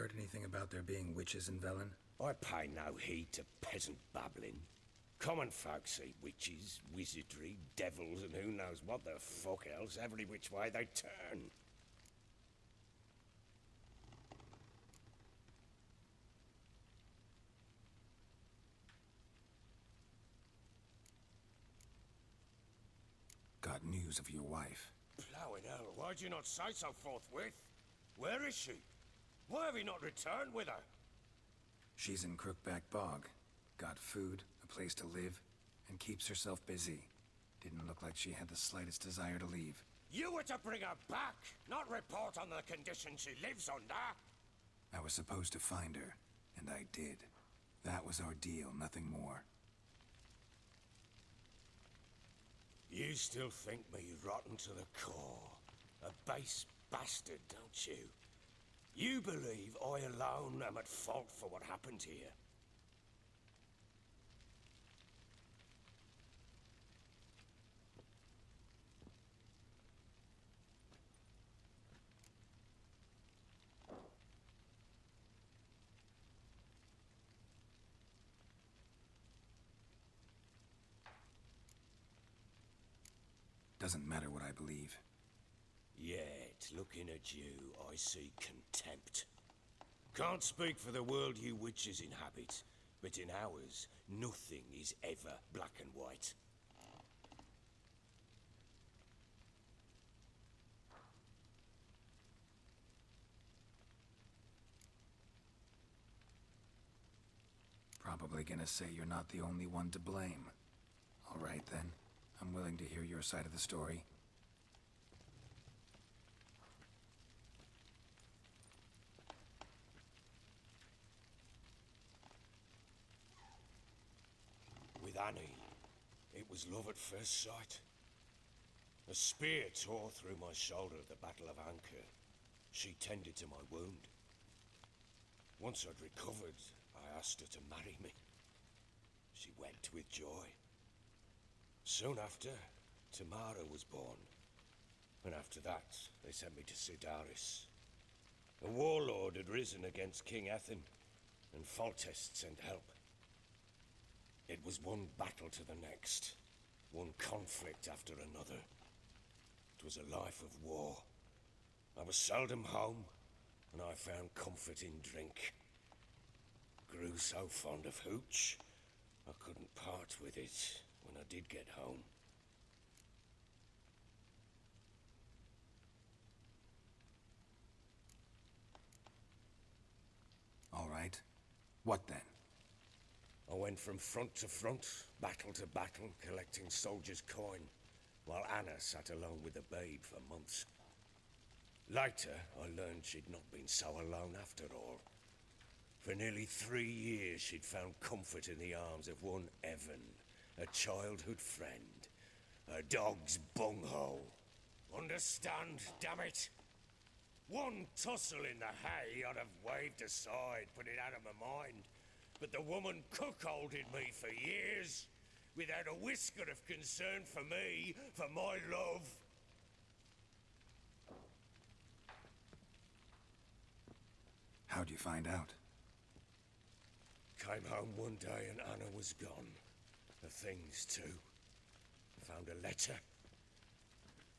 heard anything about there being witches in Velen? I pay no heed to peasant babbling. Common folk see witches, wizardry, devils, and who knows what the fuck else every which way they turn. Got news of your wife. Blowing hell, why'd you not say so forthwith? Where is she? Why have you not returned with her? She's in Crookback Bog. Got food, a place to live, and keeps herself busy. Didn't look like she had the slightest desire to leave. You were to bring her back, not report on the condition she lives under. I was supposed to find her, and I did. That was our deal, nothing more. You still think me rotten to the core. A base bastard, don't you? You believe I alone am at fault for what happened here. Doesn't matter what I believe. Yet, looking at you, I see contempt. Can't speak for the world you witches inhabit, but in ours, nothing is ever black and white. Probably gonna say you're not the only one to blame. All right then. I'm willing to hear your side of the story. With Annie, it was love at first sight. A spear tore through my shoulder at the Battle of Anchor. She tended to my wound. Once I'd recovered, I asked her to marry me. She wept with joy. Soon after, Tamara was born. And after that, they sent me to Sidaris. A warlord had risen against King Ethan, and Foltest sent help. It was one battle to the next, one conflict after another. It was a life of war. I was seldom home, and I found comfort in drink. Grew so fond of hooch, I couldn't part with it when I did get home. All right. What then? I went from front to front, battle to battle, collecting soldiers' coin, while Anna sat alone with the babe for months. Later, I learned she'd not been so alone after all. For nearly 3 years, she'd found comfort in the arms of one Evan, a childhood friend, a dog's bunghole. Understand, damn it? One tussle in the hay I'd have waved aside, put it out of my mind. But the woman cuckolded me for years, without a whisker of concern for me, for my love. How'd you find out? Came home one day and Anna was gone. The things too. Found a letter.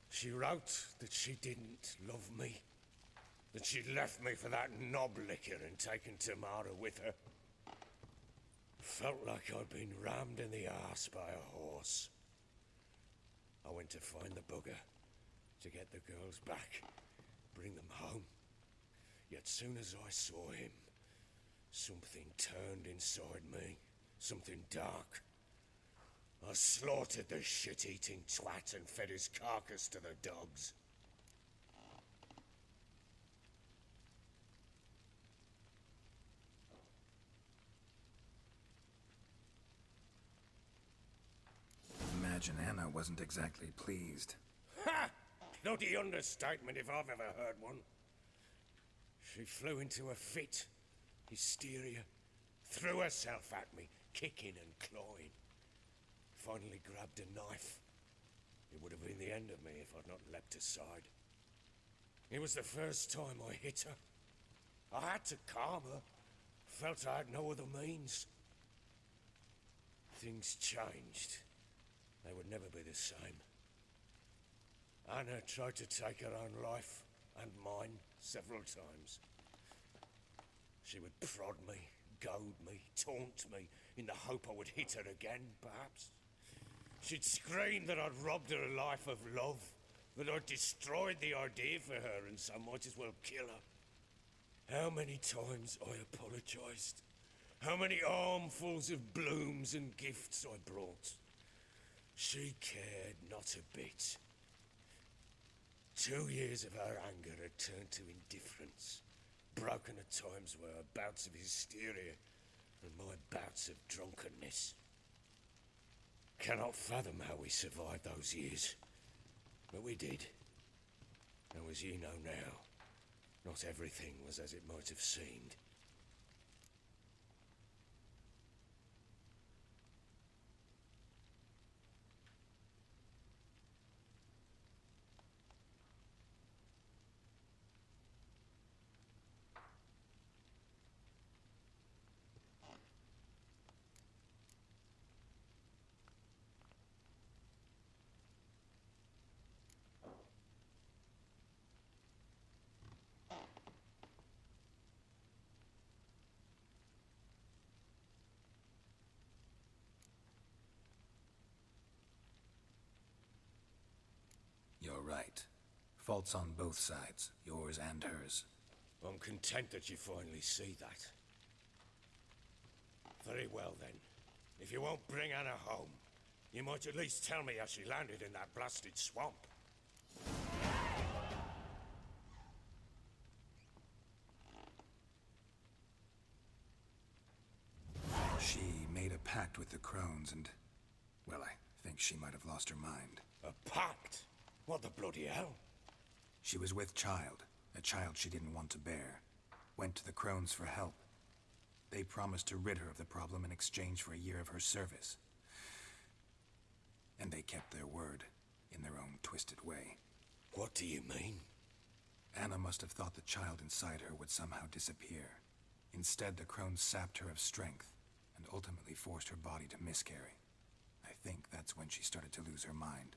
She wrote that she didn't love me. That she'd left me for that knob licker and taken Tamara with her. Felt like I'd been rammed in the arse by a horse. I went to find the bugger, to get the girls back, bring them home. Yet soon as I saw him, something turned inside me, something dark. I slaughtered the shit-eating twat and fed his carcass to the dogs. Imagine Anna wasn't exactly pleased. Ha! Bloody understatement if I've ever heard one. She flew into a fit, hysteria, threw herself at me, kicking and clawing. Finally grabbed a knife. It would have been the end of me if I'd not leapt aside. It was the first time I hit her. I had to calm her. Felt I had no other means. Things changed. They would never be the same. Anna tried to take her own life, and mine, several times. She would prod me, goad me, taunt me, in the hope I would hit her again, perhaps. She'd scream that I'd robbed her life of love, that I'd destroyed the idea for her, and so might as well kill her. How many times I apologized. How many armfuls of blooms and gifts I brought. She cared not a bit. 2 years of her anger had turned to indifference, broken at times by her bouts of hysteria and my bouts of drunkenness. Cannot fathom how we survived those years, but we did. And as you know now, not everything was as it might have seemed. You're right. Faults on both sides, yours and hers. I'm content that you finally see that. Very well then. If you won't bring Anna home, you might at least tell me how she landed in that blasted swamp. She made a pact with the crones and, well, I think she might have lost her mind. A pact? What the bloody hell? She was with child, a child she didn't want to bear. Went to the crones for help. They promised to rid her of the problem in exchange for a year of her service. And they kept their word, in their own twisted way. What do you mean? Anna must have thought the child inside her would somehow disappear. Instead, the crones sapped her of strength, and ultimately forced her body to miscarry. I think that's when she started to lose her mind.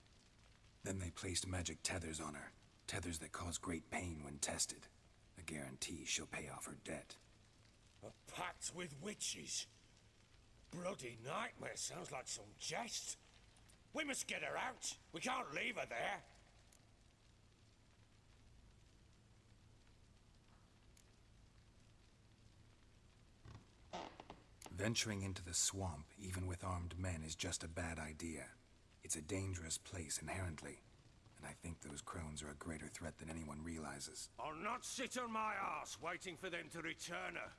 Then they placed magic tethers on her, tethers that cause great pain when tested. A guarantee she'll pay off her debt. A pact with witches? Bloody nightmare, sounds like some jest. We must get her out. We can't leave her there. Venturing into the swamp, even with armed men, is just a bad idea. It's a dangerous place inherently, and I think those crones are a greater threat than anyone realizes. I'll not sit on my arse waiting for them to return her.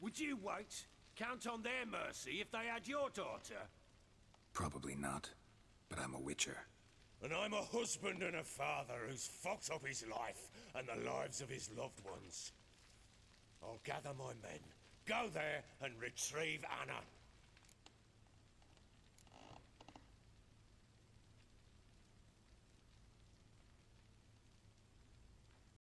Would you wait? Count on their mercy if they had your daughter? Probably not, but I'm a witcher. And I'm a husband and a father who's fucked up his life and the lives of his loved ones. I'll gather my men, go there and retrieve Anna.